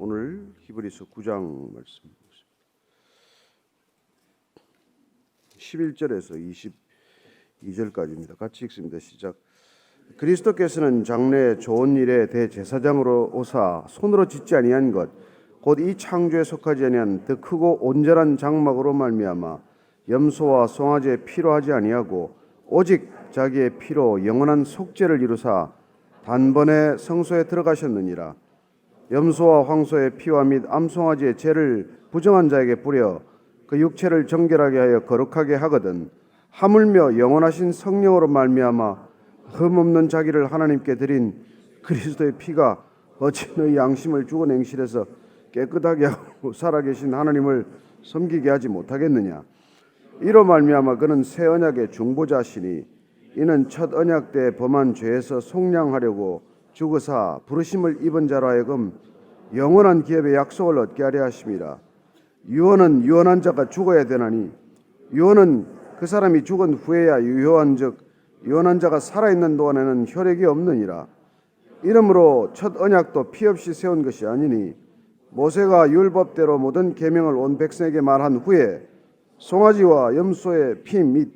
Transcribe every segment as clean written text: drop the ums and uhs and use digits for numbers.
오늘 히브리서 9장 말씀 11절에서 22절까지입니다. 같이 읽습니다. 시작. 그리스도께서는 장래의 좋은 일의 대제사장으로 오사 손으로 짓지 아니한 것 곧 이 창조에 속하지 아니한 더 크고 온전한 장막으로 말미암아 염소와 송아지의 피로 하지 아니하고 오직 자기의 피로 영원한 속죄를 이루사 단번에 성소에 들어가셨느니라. 염소와 황소의 피와 및 암송아지의 죄를 부정한 자에게 뿌려 그 육체를 정결하게 하여 거룩하게 하거든 하물며 영원하신 성령으로 말미암아 흠없는 자기를 하나님께 드린 그리스도의 피가 어찌 너희 양심을 죽은 행실에서 깨끗하게 하고 살아계신 하나님을 섬기게 하지 못하겠느냐. 이로 말미암아 그는 새 언약의 중보자시니 이는 첫 언약 때 범한 죄에서 속량하려고 죽으사 부르심을 입은 자로 하여금 영원한 기업의 약속을 얻게 하려 하심이라. 유언은 유언한 자가 죽어야 되나니 유언은 그 사람이 죽은 후에야 유효한즉 유언한 자가 살아있는 동안에는 효력이 없느니라. 이러므로 첫 언약도 피 없이 세운 것이 아니니 모세가 율법대로 모든 계명을 온 백성에게 말한 후에 송아지와 염소의 피 및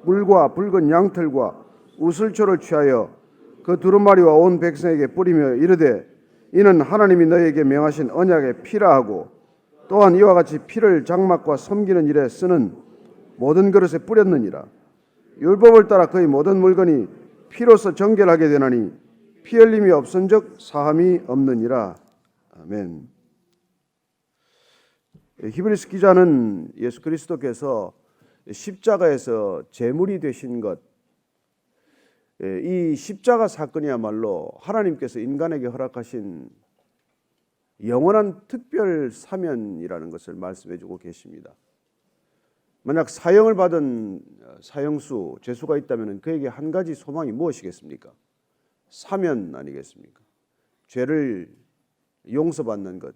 물과 붉은 양털과 우슬초를 취하여 그 두루마리와 온 백성에게 뿌리며 이르되 이는 하나님이 너희에게 명하신 언약의 피라 하고 또한 이와 같이 피를 장막과 섬기는 일에 쓰는 모든 그릇에 뿌렸느니라. 율법을 따라 그의 모든 물건이 피로서 정결하게 되나니 피 흘림이 없은즉 사함이 없느니라. 아멘. 히브리서 기자는 예수 그리스도께서 십자가에서 제물이 되신 것, 이 십자가 사건이야말로 하나님께서 인간에게 허락하신 영원한 특별 사면이라는 것을 말씀해주고 계십니다. 만약 사형을 받은 사형수, 죄수가 있다면 그에게 한 가지 소망이 무엇이겠습니까? 사면 아니겠습니까? 죄를 용서받는 것,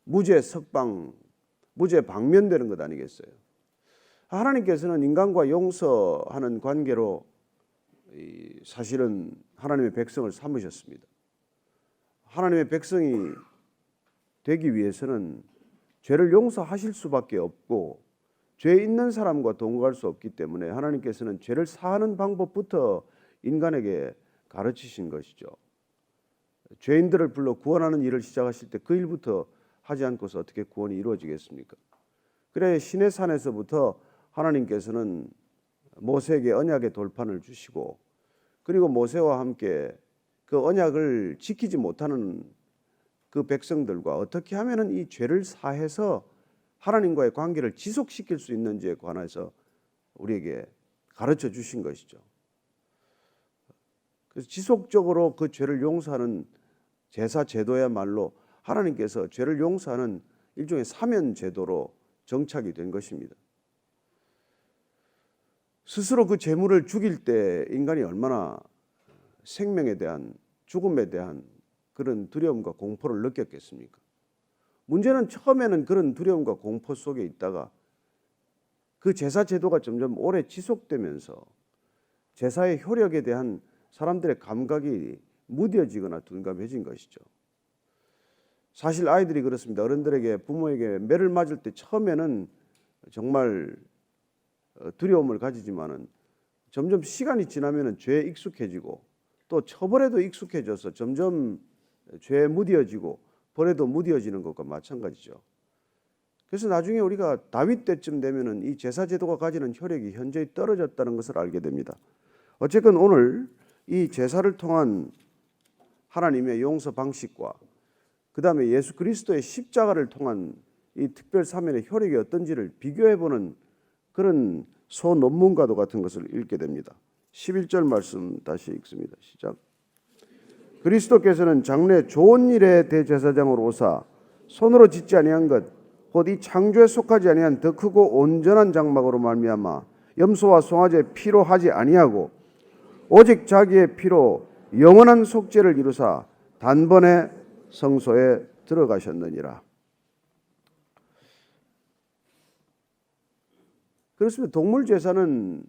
무죄 석방, 무죄 방면되는 것 아니겠어요? 하나님께서는 인간과 용서하는 관계로 사실은 하나님의 백성을 삼으셨습니다. 하나님의 백성이 되기 위해서는 죄를 용서하실 수밖에 없고 죄 있는 사람과 동거할 수 없기 때문에 하나님께서는 죄를 사하는 방법부터 인간에게 가르치신 것이죠. 죄인들을 불러 구원하는 일을 시작하실 때 그 일부터 하지 않고서 어떻게 구원이 이루어지겠습니까? 그래 시내산에서부터 하나님께서는 모세에게 언약의 돌판을 주시고 그리고 모세와 함께 그 언약을 지키지 못하는 그 백성들과 어떻게 하면은 이 죄를 사해서 하나님과의 관계를 지속시킬 수 있는지에 관해서 우리에게 가르쳐 주신 것이죠. 그래서 지속적으로 그 죄를 용서하는 제사 제도야말로 하나님께서 죄를 용서하는 일종의 사면 제도로 정착이 된 것입니다. 스스로 그 재물을 죽일 때 인간이 얼마나 생명에 대한 죽음에 대한 그런 두려움과 공포를 느꼈겠습니까? 문제는 처음에는 그런 두려움과 공포 속에 있다가 그 제사 제도가 점점 오래 지속되면서 제사의 효력에 대한 사람들의 감각이 무뎌지거나 둔감해진 것이죠. 사실 아이들이 그렇습니다. 어른들에게 부모에게 매를 맞을 때 처음에는 정말 두려움을 가지지만은 점점 시간이 지나면은 죄에 익숙해지고 또 처벌에도 익숙해져서 점점 죄에 무뎌지고 벌에도 무뎌지는 것과 마찬가지죠. 그래서 나중에 우리가 다윗 때쯤 되면은 이 제사 제도가 가지는 효력이 현저히 떨어졌다는 것을 알게 됩니다. 어쨌건 오늘 이 제사를 통한 하나님의 용서 방식과 그 다음에 예수 그리스도의 십자가를 통한 이 특별 사면의 효력이 어떤지를 비교해보는 그런 소논문과도 같은 것을 읽게 됩니다. 11절 말씀 다시 읽습니다. 시작. 그리스도께서는 장래 좋은 일의 대제사장으로 오사 손으로 짓지 아니한 것 곧 이 창조에 속하지 아니한 더 크고 온전한 장막으로 말미암아 염소와 송아지의 피로 하지 아니하고 오직 자기의 피로 영원한 속죄를 이루사 단번에 성소에 들어가셨느니라. 그렇습니다. 동물 제사는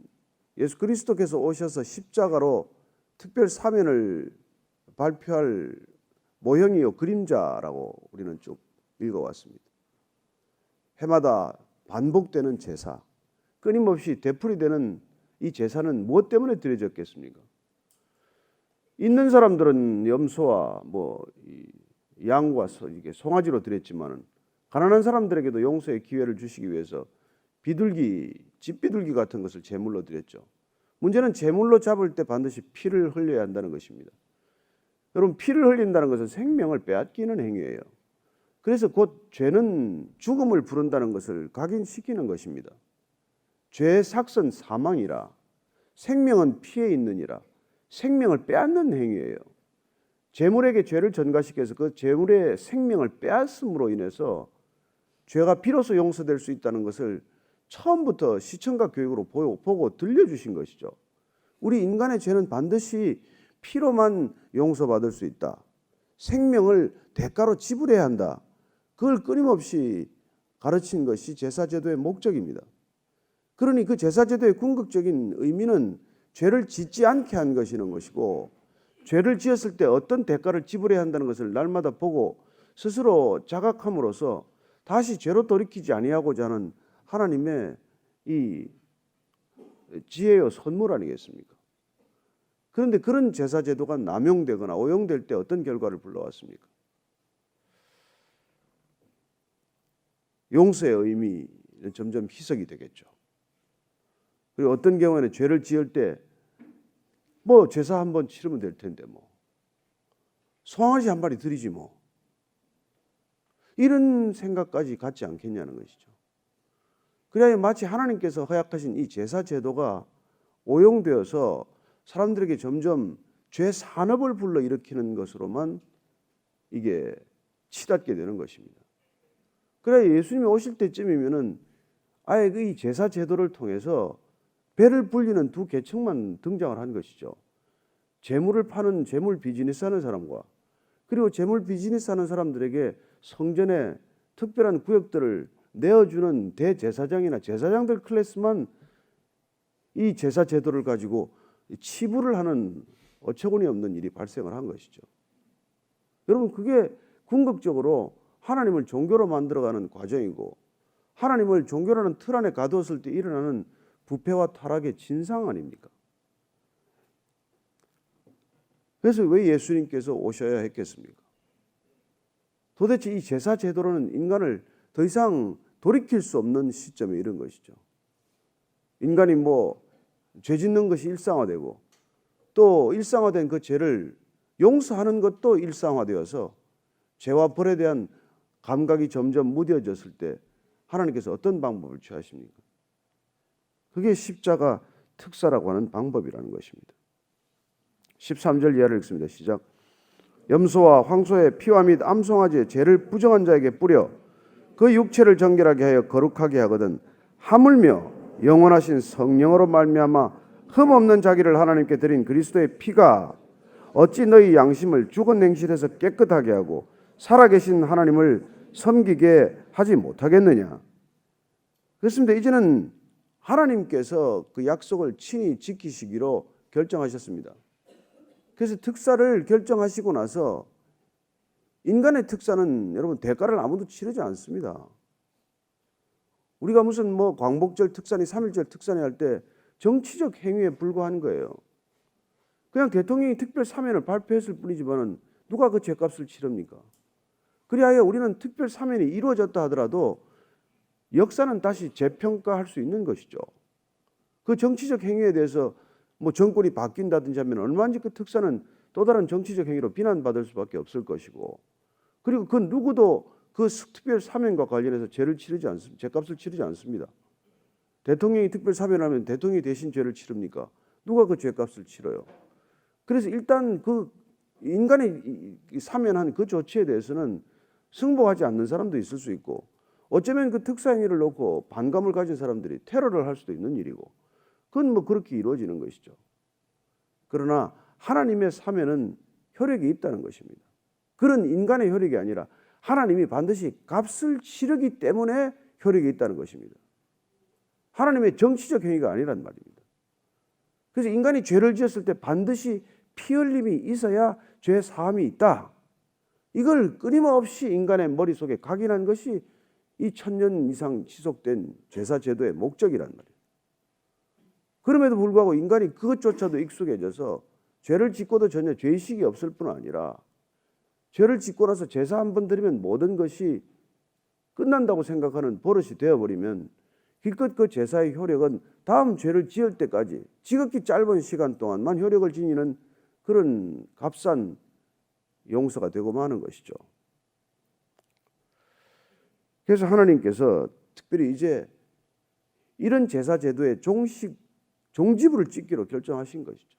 예수 그리스도께서 오셔서 십자가로 특별 사면을 발표할 모형이요 그림자라고 우리는 쭉 읽어왔습니다. 해마다 반복되는 제사, 끊임없이 되풀이되는 이 제사는 무엇 때문에 드려졌겠습니까? 있는 사람들은 염소와 양과 이게 송아지로 드렸지만은 가난한 사람들에게도 용서의 기회를 주시기 위해서 비둘기, 집비둘기 같은 것을 제물로 드렸죠. 문제는 제물로 잡을 때 반드시 피를 흘려야 한다는 것입니다. 여러분, 피를 흘린다는 것은 생명을 빼앗기는 행위예요. 그래서 곧 죄는 죽음을 부른다는 것을 각인시키는 것입니다. 죄의 삭은 사망이라 생명은 피에 있느니라. 생명을 빼앗는 행위예요. 제물에게 죄를 전가시켜서 그 제물의 생명을 빼앗음으로 인해서 죄가 비로소 용서될 수 있다는 것을 처음부터 시청각 교육으로 보고 들려주신 것이죠. 우리 인간의 죄는 반드시 피로만 용서받을 수 있다. 생명을 대가로 지불해야 한다. 그걸 끊임없이 가르친 것이 제사제도의 목적입니다. 그러니 그 제사제도의 궁극적인 의미는 죄를 짓지 않게 한 것이는 것이고, 죄를 지었을 때 어떤 대가를 지불해야 한다는 것을 날마다 보고 스스로 자각함으로써 다시 죄로 돌이키지 아니하고자 하는 하나님의 이 지혜요 선물 아니겠습니까? 그런데 그런 제사제도가 남용되거나 오용될 때 어떤 결과를 불러왔습니까? 용서의 의미는 점점 희석이 되겠죠. 그리고 어떤 경우에는 죄를 지을 때 제사 한번 치르면 될 텐데 송아지 한 마리 드리지 이런 생각까지 갖지 않겠냐는 것이죠. 그래야 마치 하나님께서 허약하신 이 제사 제도가 오용되어서 사람들에게 점점 죄 산업을 불러일으키는 것으로만 이게 치닫게 되는 것입니다. 그래야 예수님이 오실 때쯤이면은 아예 이 제사 제도를 통해서 배를 불리는 두 계층만 등장을 한 것이죠. 재물을 파는 재물 비즈니스 하는 사람과 그리고 재물 비즈니스 하는 사람들에게 성전에 특별한 구역들을 내어주는 대제사장이나 제사장들 클래스만 이 제사 제도를 가지고 치부를 하는 어처구니 없는 일이 발생을 한 것이죠. 여러분, 그게 궁극적으로 하나님을 종교로 만들어가는 과정이고 하나님을 종교라는 틀 안에 가두었을 때 일어나는 부패와 타락의 진상 아닙니까? 그래서 왜 예수님께서 오셔야 했겠습니까? 도대체 이 제사 제도로는 인간을 더 이상 돌이킬 수 없는 시점에 이른 것이죠. 인간이 죄 짓는 것이 일상화되고 또 일상화된 그 죄를 용서하는 것도 일상화되어서 죄와 벌에 대한 감각이 점점 무뎌졌을 때 하나님께서 어떤 방법을 취하십니까? 그게 십자가 특사라고 하는 방법이라는 것입니다. 13절 이하를 읽습니다. 시작. 염소와 황소의 피와 및 암송아지의 죄를 부정한 자에게 뿌려 그 육체를 정결하게 하여 거룩하게 하거든 하물며 영원하신 성령으로 말미암아 흠없는 자기를 하나님께 드린 그리스도의 피가 어찌 너희 양심을 죽은 냉실에서 깨끗하게 하고 살아계신 하나님을 섬기게 하지 못하겠느냐. 그렇습니다. 이제는 하나님께서 그 약속을 친히 지키시기로 결정하셨습니다. 그래서 특사를 결정하시고 나서 인간의 특사는 여러분 대가를 아무도 치르지 않습니다. 우리가 무슨 광복절 특사니 3.1절 아니 할 때 정치적 행위에 불과한 거예요. 그냥 대통령이 특별 사면을 발표했을 뿐이지만은 누가 그 죄값을 치릅니까? 그리하여 우리는 특별 사면이 이루어졌다 하더라도 역사는 다시 재평가할 수 있는 것이죠. 그 정치적 행위에 대해서 정권이 바뀐다든지 하면 얼마든지 그 특사는 또 다른 정치적 행위로 비난받을 수밖에 없을 것이고, 그리고 그 누구도 그 특별 사면과 관련해서 죄를 치르지 않습니다. 죄값을 치르지 않습니다. 대통령이 특별 사면하면 대통령이 대신 죄를 치릅니까? 누가 그 죄값을 치러요? 그래서 일단 그 인간이 사면한 그 조치에 대해서는 승복하지 않는 사람도 있을 수 있고, 어쩌면 그 특사 행위를 놓고 반감을 가진 사람들이 테러를 할 수도 있는 일이고, 그건 그렇게 이루어지는 것이죠. 그러나 하나님의 사면은 효력이 있다는 것입니다. 그런 인간의 효력이 아니라 하나님이 반드시 값을 치르기 때문에 효력이 있다는 것입니다. 하나님의 정치적 행위가 아니란 말입니다. 그래서 인간이 죄를 지었을 때 반드시 피 흘림이 있어야 죄 사함이 있다. 이걸 끊임없이 인간의 머릿속에 각인한 것이 이 1000년 이상 지속된 제사 제도의 목적이란 말이에요. 그럼에도 불구하고 인간이 그것조차도 익숙해져서 죄를 짓고도 전혀 죄의식이 없을 뿐 아니라 죄를 짓고 나서 제사 한 번 드리면 모든 것이 끝난다고 생각하는 버릇이 되어버리면 기껏 그 제사의 효력은 다음 죄를 지을 때까지 지극히 짧은 시간 동안만 효력을 지니는 그런 값싼 용서가 되고 마는 것이죠. 그래서 하나님께서 특별히 이제 이런 제사 제도의 종지부를 찍기로 결정하신 것이죠.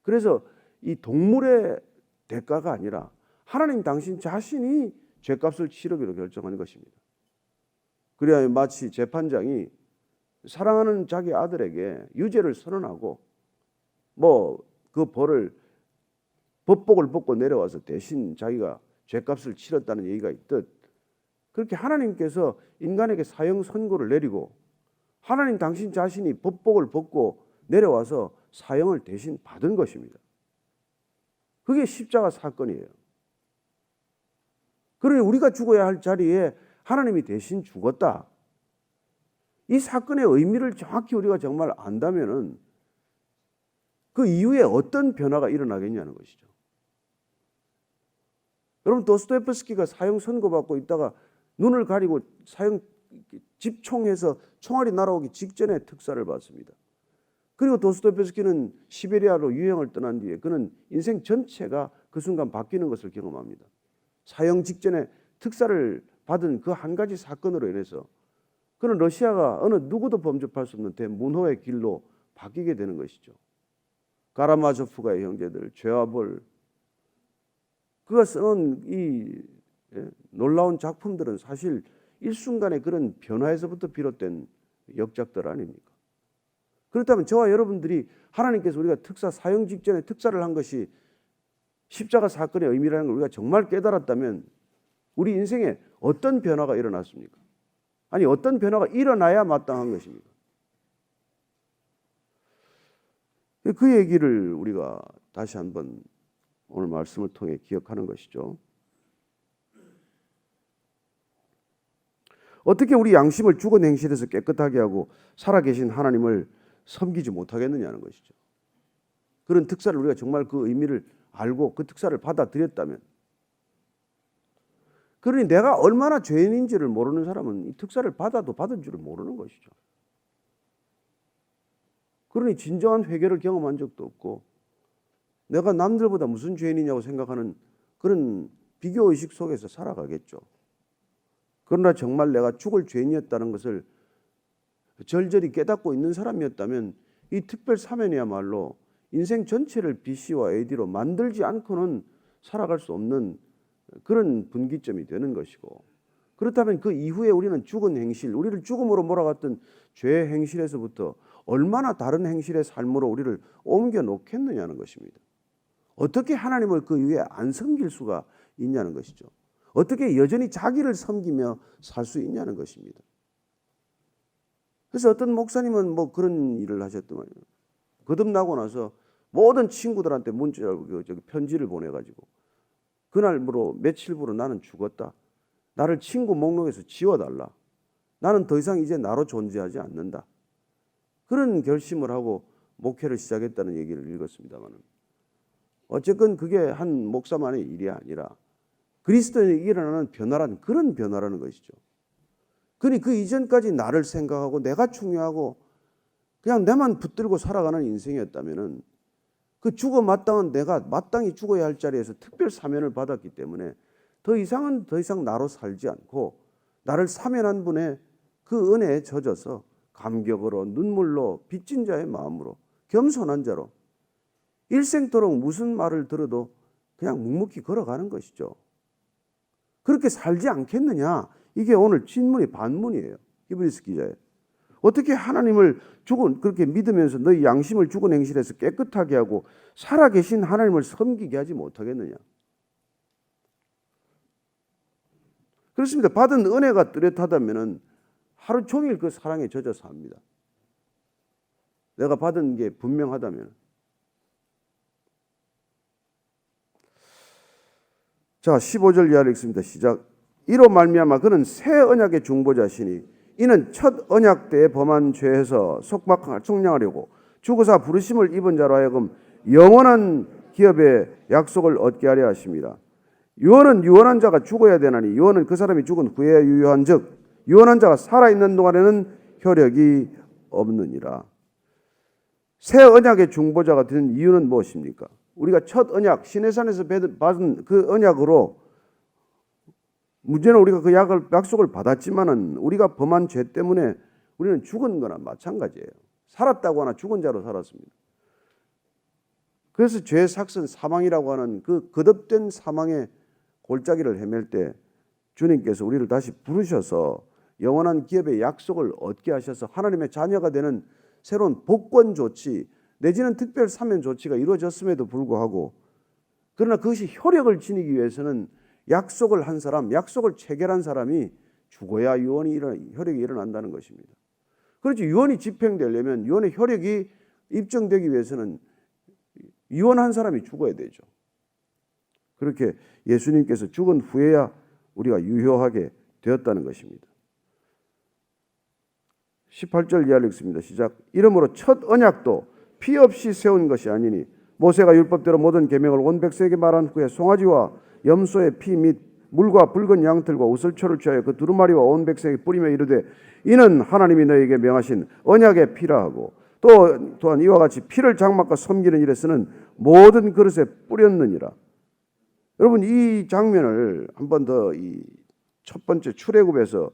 그래서 이 동물의 대가가 아니라 하나님 당신 자신이 죄값을 치르기로 결정한 것입니다. 그래야 마치 재판장이 사랑하는 자기 아들에게 유죄를 선언하고 그 벌을 법복을 벗고 내려와서 대신 자기가 죄값을 치렀다는 얘기가 있듯 그렇게 하나님께서 인간에게 사형 선고를 내리고 하나님 당신 자신이 법복을 벗고 내려와서 사형을 대신 받은 것입니다. 그게 십자가 사건이에요. 그러니 우리가 죽어야 할 자리에 하나님이 대신 죽었다. 이 사건의 의미를 정확히 우리가 정말 안다면은 그 이후에 어떤 변화가 일어나겠냐는 것이죠. 여러분 도스토옙스키가 사형 선고받고 있다가 눈을 가리고 사형 집총해서 총알이 날아오기 직전에 특사를 받습니다. 그리고 도스토옙스키는 시베리아로 유형을 떠난 뒤에 그는 인생 전체가 그 순간 바뀌는 것을 경험합니다. 사형 직전에 특사를 받은 그 한 가지 사건으로 인해서 그는 러시아가 어느 누구도 범접할 수 없는 대문호의 길로 바뀌게 되는 것이죠. 가라마조프가의 형제들, 죄와 벌, 그가 써놓은 이 놀라운 작품들은 사실 일순간의 그런 변화에서부터 비롯된 역작들 아닙니까? 그렇다면 저와 여러분들이 하나님께서 우리가 사형 직전에 특사를 한 것이 십자가 사건의 의미라는 걸 우리가 정말 깨달았다면 우리 인생에 어떤 변화가 일어났습니까? 아니 어떤 변화가 일어나야 마땅한 것입니까? 그 얘기를 우리가 다시 한번 오늘 말씀을 통해 기억하는 것이죠. 어떻게 우리 양심을 죽은 행실에서 깨끗하게 하고 살아계신 하나님을 섬기지 못하겠느냐는 것이죠. 그런 특사를 우리가 정말 그 의미를 알고 그 특사를 받아들였다면, 그러니 내가 얼마나 죄인인지를 모르는 사람은 이 특사를 받아도 받은 줄을 모르는 것이죠. 그러니 진정한 회개를 경험한 적도 없고 내가 남들보다 무슨 죄인이냐고 생각하는 그런 비교의식 속에서 살아가겠죠. 그러나 정말 내가 죽을 죄인이었다는 것을 절절히 깨닫고 있는 사람이었다면 이 특별 사면이야말로 인생 전체를 BC와 AD로 만들지 않고는 살아갈 수 없는 그런 분기점이 되는 것이고, 그렇다면 그 이후에 우리는 죽은 행실, 우리를 죽음으로 몰아갔던 죄의 행실에서부터 얼마나 다른 행실의 삶으로 우리를 옮겨 놓겠느냐는 것입니다. 어떻게 하나님을 그 이후에 안 섬길 수가 있냐는 것이죠. 어떻게 여전히 자기를 섬기며 살 수 있냐는 것입니다. 그래서 어떤 목사님은 그런 일을 하셨더만요. 거듭나고 나서 모든 친구들한테 편지를 보내가지고 그날부로 며칠부로 나는 죽었다. 나를 친구 목록에서 지워달라. 나는 더 이상 이제 나로 존재하지 않는다. 그런 결심을 하고 목회를 시작했다는 얘기를 읽었습니다만, 어쨌건 그게 한 목사만의 일이 아니라 그리스도인에 일어나는 변화란 그런 변화라는 것이죠. 그러니 그 이전까지 나를 생각하고 내가 중요하고 그냥 내만 붙들고 살아가는 인생이었다면은 그 죽어 마땅한 내가 마땅히 죽어야 할 자리에서 특별 사면을 받았기 때문에 더 이상 나로 살지 않고 나를 사면한 분의 그 은혜에 젖어서 감격으로 눈물로 빚진 자의 마음으로 겸손한 자로 일생토록 무슨 말을 들어도 그냥 묵묵히 걸어가는 것이죠. 그렇게 살지 않겠느냐? 이게 오늘 질문이 반문이에요. 히브리서 기자의. 어떻게 하나님을 그렇게 믿으면서 너희 양심을 죽은 행실에서 깨끗하게 하고 살아계신 하나님을 섬기게 하지 못하겠느냐? 그렇습니다. 받은 은혜가 뚜렷하다면 하루 종일 그 사랑에 젖어 삽니다. 내가 받은 게 분명하다면. 자, 15절 이하를 읽습니다. 시작. 이로 말미암아 그는 새 언약의 중보자시니 이는 첫 언약 때에 범한 죄에서 속량하려고 죽으사 부르심을 입은 자로 하여금 영원한 기업의 약속을 얻게 하려 하십니다. 유언은 유언한 자가 죽어야 되나니 유언은 그 사람이 죽은 후에 유효한즉 유언한 자가 살아있는 동안에는 효력이 없느니라. 새 언약의 중보자가 된 이유는 무엇입니까? 우리가 첫 언약 시내산에서 받은 그 언약으로 문제는 우리가 그 약속을 받았지만은 우리가 범한 죄 때문에 우리는 죽은 거나 마찬가지예요. 살았다고 하나 죽은 자로 살았습니다. 그래서 죄의 삭선 사망이라고 하는 그 거듭된 사망의 골짜기를 헤맬 때 주님께서 우리를 다시 부르셔서 영원한 기업의 약속을 얻게 하셔서 하나님의 자녀가 되는 새로운 복권 조치 내지는 특별 사면 조치가 이루어졌음에도 불구하고 그러나 그것이 효력을 지니기 위해서는 약속을 한 사람, 약속을 체결한 사람이 죽어야 효력이 일어난다는 것입니다. 그렇지 유언이 집행되려면 유언의 효력이 입증되기 위해서는 유언한 사람이 죽어야 되죠. 그렇게 예수님께서 죽은 후에야 우리가 유효하게 되었다는 것입니다. 18절 이하를 읽습니다. 시작. 이러므로 첫 언약도 피 없이 세운 것이 아니니 모세가 율법대로 모든 계명을 온 백성에게 말한 후에 송아지와 염소의 피 및 물과 붉은 양털과 우슬초를 취하여 그 두루마리와 온 백성에게 뿌리며 이르되 이는 하나님이 너에게 명하신 언약의 피라 하고 또한 이와 같이 피를 장막과 섬기는 일에 쓰는 모든 그릇에 뿌렸느니라. 여러분 이 장면을 한 번 더 이 첫 번째 출애굽에서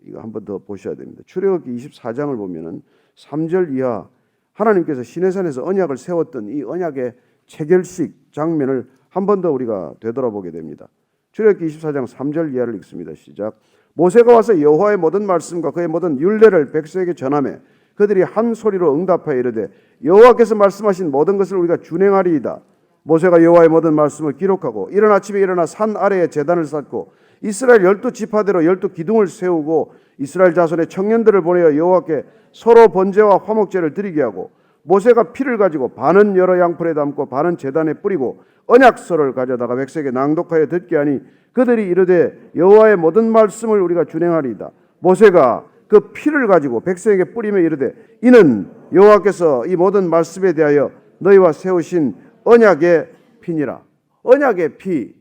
이거 한 번 더 보셔야 됩니다. 출애굽기 24장을 보면은 3절 이하 하나님께서 시내산에서 언약을 세웠던 이 언약의 체결식 장면을 한 번 더 우리가 되돌아보게 됩니다. 출애굽기 24장 3절 이하를 읽습니다. 시작. 모세가 와서 여호와의 모든 말씀과 그의 모든 율례를 백성에게 전하매 그들이 한 소리로 응답하여 이르되 여호와께서 말씀하신 모든 것을 우리가 준행하리이다. 모세가 여호와의 모든 말씀을 기록하고 이른 아침에 일어나 산 아래에 제단을 쌓고 이스라엘 12지파대로 12기둥을 세우고 이스라엘 자손의 청년들을 보내어 여호와께 서로 번제와 화목제를 드리게 하고 모세가 피를 가지고 반은 여러 양풀에 담고 반은 제단에 뿌리고 언약서를 가져다가 백성에게 낭독하여 듣게 하니 그들이 이르되 여호와의 모든 말씀을 우리가 준행하리이다. 모세가 그 피를 가지고 백성에게 뿌리며 이르되 이는 여호와께서 이 모든 말씀에 대하여 너희와 세우신 언약의 피니라. 언약의 피.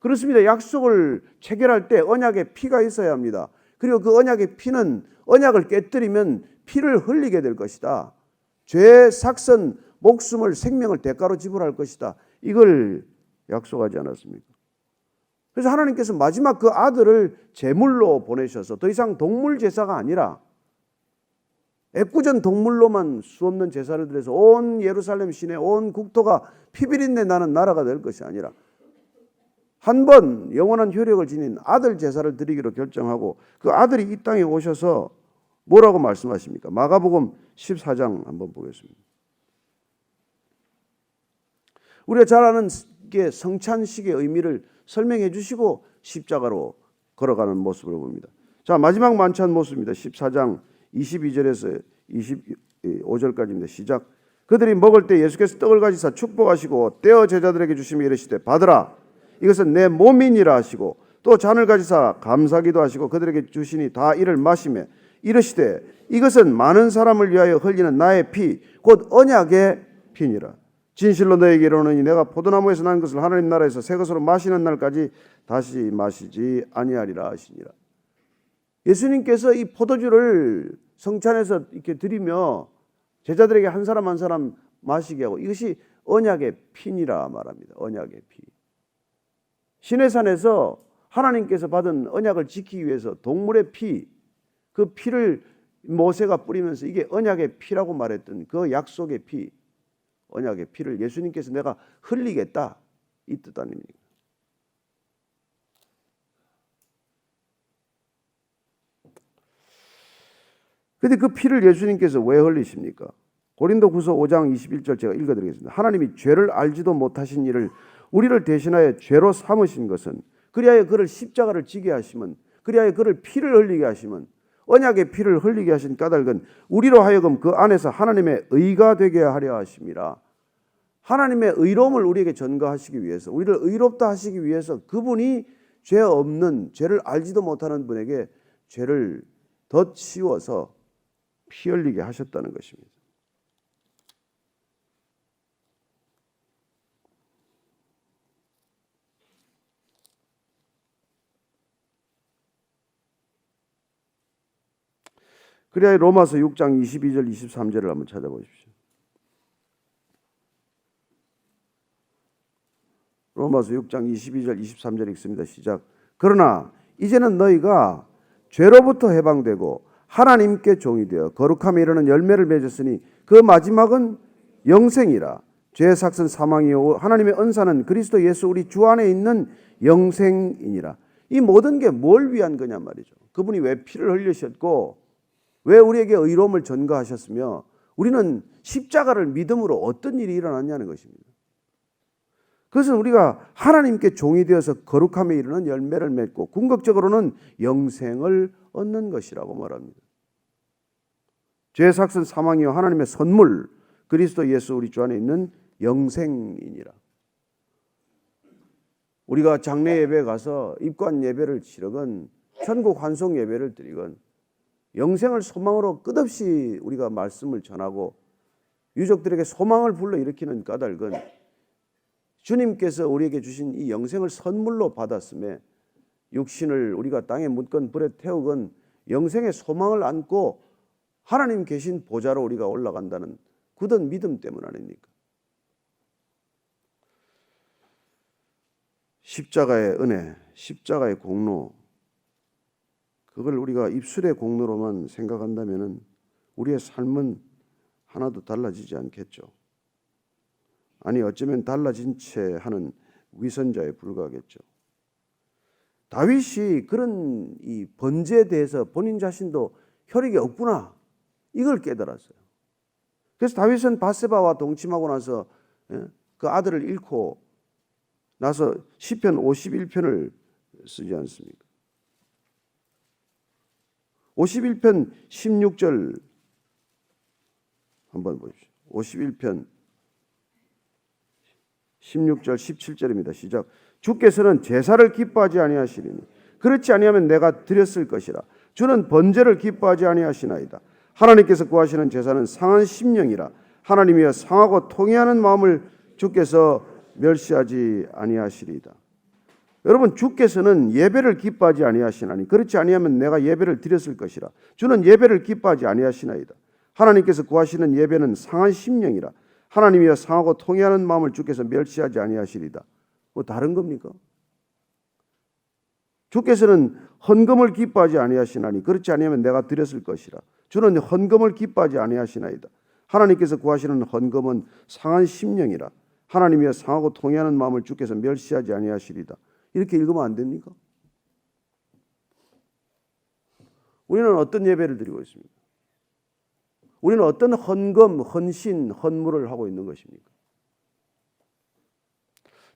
그렇습니다. 약속을 체결할 때 언약의 피가 있어야 합니다. 그리고 그 언약의 피는 언약을 깨뜨리면 피를 흘리게 될 것이다. 죄, 삭선, 목숨을 생명을 대가로 지불할 것이다. 이걸 약속하지 않았습니까? 그래서 하나님께서 마지막 그 아들을 제물로 보내셔서 더 이상 동물 제사가 아니라 애꿎은 동물로만 수없는 제사를 드려서 온 예루살렘 시내 온 국토가 피비린내 나는 나라가 될 것이 아니라 한 번 영원한 효력을 지닌 아들 제사를 드리기로 결정하고 그 아들이 이 땅에 오셔서 뭐라고 말씀하십니까? 마가복음 14장 한번 보겠습니다. 우리가 잘 아는 성찬식의 의미를 설명해 주시고 십자가로 걸어가는 모습을 봅니다. 자, 마지막 만찬 모습입니다. 14장 22절에서 25절까지입니다. 시작. 그들이 먹을 때 예수께서 떡을 가지사 축복하시고 떼어 제자들에게 주시며 이르시되 받으라 이것은 내 몸이니라 하시고 또 잔을 가지사 감사기도 하시고 그들에게 주시니 다 이를 마시며 이르시되 이것은 많은 사람을 위하여 흘리는 나의 피 곧 언약의 피니라. 진실로 너에게 이르노니 내가 포도나무에서 난 것을 하나님 나라에서 새 것으로 마시는 날까지 다시 마시지 아니하리라 하시니라. 예수님께서 이 포도주를 성찬에서 이렇게 드리며 제자들에게 한 사람 한 사람 마시게 하고 이것이 언약의 피니라 말합니다. 언약의 피. 시내산에서 하나님께서 받은 언약을 지키기 위해서 동물의 피, 그 피를 모세가 뿌리면서 이게 언약의 피라고 말했던 그 약속의 피, 언약의 피를 예수님께서 내가 흘리겠다 이 뜻 아닙니까? 그런데 그 피를 예수님께서 왜 흘리십니까? 고린도후서 5장 21절 제가 읽어드리겠습니다. 하나님이 죄를 알지도 못하신 이를 우리를 대신하여 죄로 삼으신 것은 그리하여 그를 십자가를 지게 하시면 그리하여 그를 피를 흘리게 하시면 언약의 피를 흘리게 하신 까닭은 우리로 하여금 그 안에서 하나님의 의가 되게 하려 하심이라. 하나님의 의로움을 우리에게 전가하시기 위해서, 우리를 의롭다 하시기 위해서 그분이 죄 없는, 죄를 알지도 못하는 분에게 죄를 덧씌워서 피 흘리게 하셨다는 것입니다. 그래야 로마서 6장 22절 23절을 한번 찾아보십시오. 로마서 6장 22절 23절 읽습니다. 시작. 그러나 이제는 너희가 죄로부터 해방되고 하나님께 종이 되어 거룩함에 이르는 열매를 맺었으니 그 마지막은 영생이라. 죄의 삭은 사망이요 하나님의 은사는 그리스도 예수 우리 주 안에 있는 영생이니라. 이 모든 게 뭘 위한 거냐 말이죠. 그분이 왜 피를 흘리셨고 왜 우리에게 의로움을 전가하셨으며 우리는 십자가를 믿음으로 어떤 일이 일어났냐는 것입니다. 그것은 우리가 하나님께 종이 되어서 거룩함에 이르는 열매를 맺고 궁극적으로는 영생을 얻는 것이라고 말합니다. 죄의 삭은 사망이요 하나님의 선물 그리스도 예수 우리 주 안에 있는 영생이니라. 우리가 장례 예배에 가서 입관 예배를 치르건 천국 환송 예배를 드리건 영생을 소망으로 끝없이 우리가 말씀을 전하고 유족들에게 소망을 불러일으키는 까닭은 주님께서 우리에게 주신 이 영생을 선물로 받았음에 육신을 우리가 땅에 묻건 불에 태우건 영생의 소망을 안고 하나님 계신 보좌로 우리가 올라간다는 굳은 믿음 때문 아닙니까? 십자가의 은혜, 십자가의 공로, 그걸 우리가 입술의 공로로만 생각한다면 우리의 삶은 하나도 달라지지 않겠죠. 아니 어쩌면 달라진 채 하는 위선자에 불과하겠죠. 다윗이 그런 이 번제에 대해서 본인 자신도 혈육이 없구나 이걸 깨달았어요. 그래서 다윗은 밧세바와 동침하고 나서 그 아들을 잃고 나서 시편 51편을 쓰지 않습니까? 51편 16절 한번 보십시오. 51편 16절 17절입니다. 시작. 주께서는 제사를 기뻐하지 아니하시리니 그렇지 아니하면 내가 드렸을 것이라. 주는 번제를 기뻐하지 아니하시나이다. 하나님께서 구하시는 제사는 상한 심령이라. 하나님이여 상하고 통회하는 마음을 주께서 멸시하지 아니하시리이다. 여러분 주께서는 예배를 기뻐하지 아니하시나니 그렇지 아니하면 내가 예배를 드렸을 것이라. 주는 예배를 기뻐하지 아니하시나이다. 하나님께서 구하시는 예배는 상한 심령이라. 하나님이여 상하고 통회하는 마음을 주께서 멸시하지 아니하시리이다. 뭐 다른 겁니까? 주께서는 헌금을 기뻐하지 아니하시나니 그렇지 아니하면 내가 드렸을 것이라. 주는 헌금을 기뻐하지 아니하시나이다. 하나님께서 구하시는 헌금은 상한 심령이라. 하나님이여 상하고 통회하는 마음을 주께서 멸시하지 아니하시리이다. 이렇게 읽으면 안 됩니까? 우리는 어떤 예배를 드리고 있습니까? 우리는 어떤 헌금, 헌신, 헌물을 하고 있는 것입니까?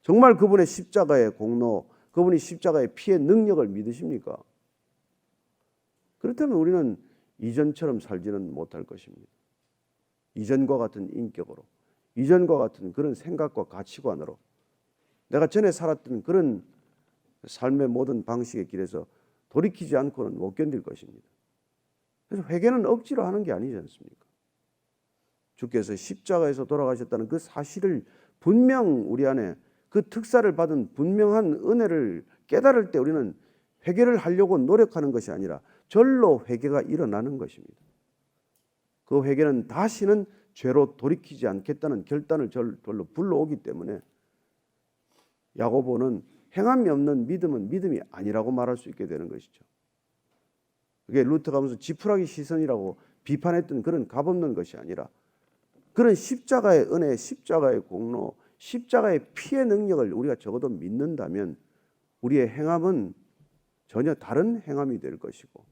정말 그분의 십자가의 공로, 그분이 십자가의 피의 능력을 믿으십니까? 그렇다면 우리는 이전처럼 살지는 못할 것입니다. 이전과 같은 인격으로, 이전과 같은 그런 생각과 가치관으로 내가 전에 살았던 그런 삶의 모든 방식의 길에서 돌이키지 않고는 못 견딜 것입니다. 그래서 회개는 억지로 하는 게 아니지 않습니까? 주께서 십자가에서 돌아가셨다는 그 사실을 분명 우리 안에 그 특사를 받은 분명한 은혜를 깨달을 때 우리는 회개를 하려고 노력하는 것이 아니라 절로 회개가 일어나는 것입니다. 그 회개는 다시는 죄로 돌이키지 않겠다는 결단을 절로 불러오기 때문에 야고보는 행함이 없는 믿음은 믿음이 아니라고 말할 수 있게 되는 것이죠. 그게 루터가 무슨 지푸라기 시선이라고 비판했던 그런 값없는 것이 아니라 그런 십자가의 은혜, 십자가의 공로, 십자가의 피의 능력을 우리가 적어도 믿는다면 우리의 행함은 전혀 다른 행함이 될 것이고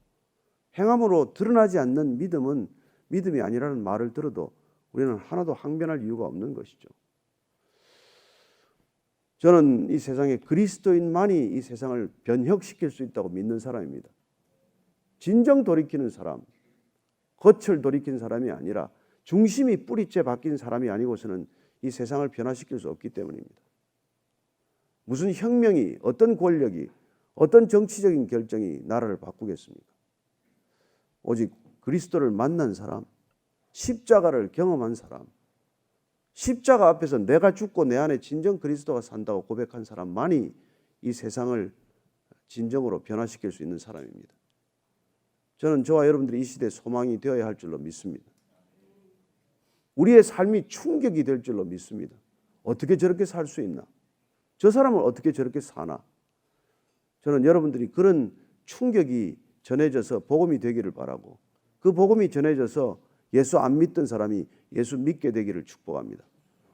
행함으로 드러나지 않는 믿음은 믿음이 아니라는 말을 들어도 우리는 하나도 항변할 이유가 없는 것이죠. 저는 이 세상에 그리스도인만이 이 세상을 변혁시킬 수 있다고 믿는 사람입니다. 진정 돌이키는 사람, 겉을 돌이킨 사람이 아니라 중심이 뿌리째 바뀐 사람이 아니고서는 이 세상을 변화시킬 수 없기 때문입니다. 무슨 혁명이, 어떤 권력이, 어떤 정치적인 결정이 나라를 바꾸겠습니까? 오직 그리스도를 만난 사람, 십자가를 경험한 사람, 십자가 앞에서 내가 죽고 내 안에 진정 그리스도가 산다고 고백한 사람만이 이 세상을 진정으로 변화시킬 수 있는 사람입니다. 저는 저와 여러분들이 이 시대의 소망이 되어야 할 줄로 믿습니다. 우리의 삶이 충격이 될 줄로 믿습니다. 어떻게 저렇게 살 수 있나? 저 사람은 어떻게 저렇게 사나? 저는 여러분들이 그런 충격이 전해져서 복음이 되기를 바라고, 그 복음이 전해져서 예수 안 믿던 사람이 예수 믿게 되기를 축복합니다.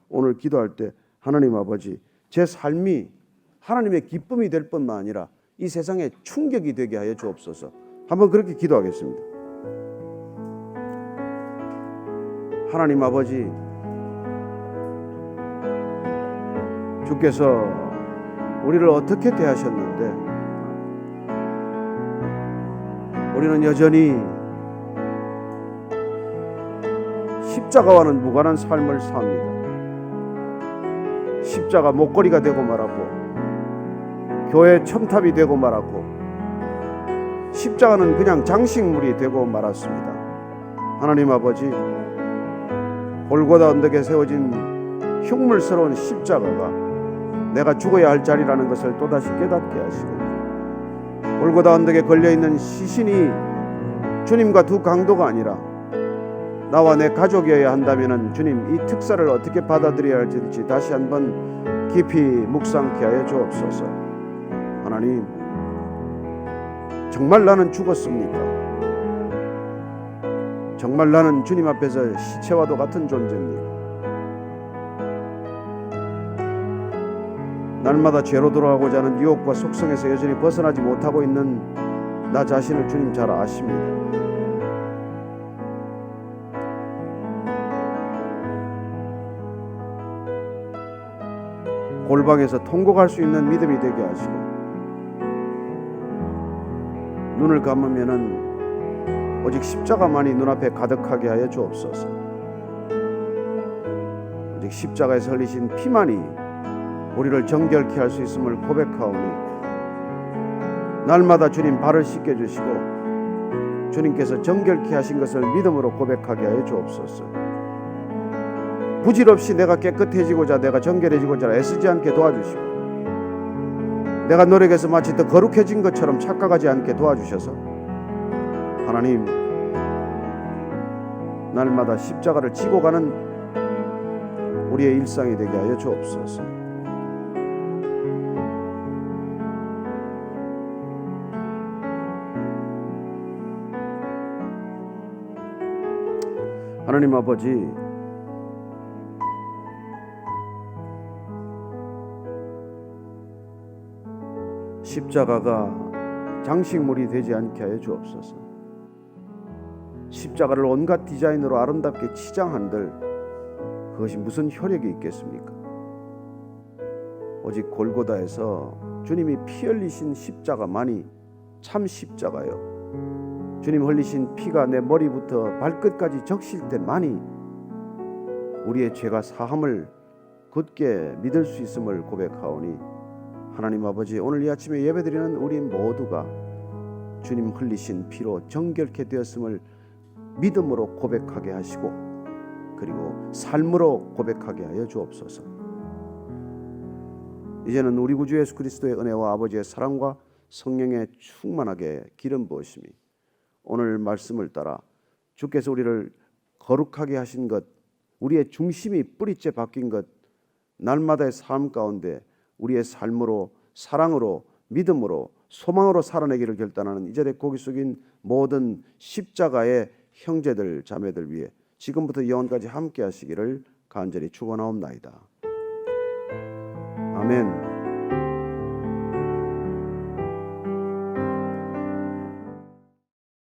오늘 기도할 때 하나님 아버지, 제 삶이 하나님의 기쁨이 될 뿐만 아니라 이 세상에 충격이 되게 하여 주옵소서. 한번 그렇게 기도하겠습니다. 하나님 아버지, 주께서 우리를 어떻게 대하셨는데 우리는 여전히 십자가와는 무관한 삶을 삽니다. 십자가 목걸이가 되고 말았고, 교회 첨탑이 되고 말았고, 십자가는 그냥 장식물이 되고 말았습니다. 하나님 아버지, 골고다 언덕에 세워진 흉물스러운 십자가가 내가 죽어야 할 자리라는 것을 또다시 깨닫게 하시고, 골고다 언덕에 걸려있는 시신이 주님과 두 강도가 아니라 나와 내 가족이어야 한다면 주님, 이 특사를 어떻게 받아들여야 할지 다시 한번 깊이 묵상케 하여 주옵소서. 하나님, 정말 나는 죽었습니까? 정말 나는 주님 앞에서 시체와도 같은 존재입니까? 날마다 죄로 돌아가고자 하는 유혹과 속성에서 여전히 벗어나지 못하고 있는 나 자신을 주님 잘 아십니다. 골방에서 통곡할 수 있는 믿음이 되게 하시고, 눈을 감으면은 오직 십자가만이 눈앞에 가득하게 하여 주옵소서. 오직 십자가에서 흘리신 피만이 우리를 정결케 할 수 있음을 고백하오니, 날마다 주님 발을 씻겨 주시고 주님께서 정결케 하신 것을 믿음으로 고백하게 하여 주옵소서. 부질없이 내가 깨끗해지고자, 내가 정결해지고자 애쓰지 않게 도와주시고, 내가 노력해서 마치 더 거룩해진 것처럼 착각하지 않게 도와주셔서 하나님, 날마다 십자가를 지고 가는 우리의 일상이 되게 하여 주옵소서. 하나님 아버지, 십자가가 장식물이 되지 않게 하여 주옵소서. 십자가를 온갖 디자인으로 아름답게 치장한들 그것이 무슨 효력이 있겠습니까? 오직 골고다에서 주님이 피 흘리신 십자가만이 참 십자가요, 주님 흘리신 피가 내 머리부터 발끝까지 적실 때만이 우리의 죄가 사함을 굳게 믿을 수 있음을 고백하오니, 하나님 아버지, 오늘 이 아침에 예배드리는 우리 모두가 주님 흘리신 피로 정결케 되었음을 믿음으로 고백하게 하시고, 그리고 삶으로 고백하게 하여 주옵소서. 이제는 우리 구주 예수 그리스도의 은혜와 아버지의 사랑과 성령의 충만하게 기름 부으심이 오늘 말씀을 따라 주께서 우리를 거룩하게 하신 것, 우리의 중심이 뿌리째 바뀐 것, 날마다의 삶 가운데 우리의 삶으로, 사랑으로, 믿음으로, 소망으로 살아내기를 결단하는 이 자리에 고개 숙인 모든 십자가의 형제들, 자매들 위해 지금부터 영원까지 함께 하시기를 간절히 축원하옵나이다. 아멘.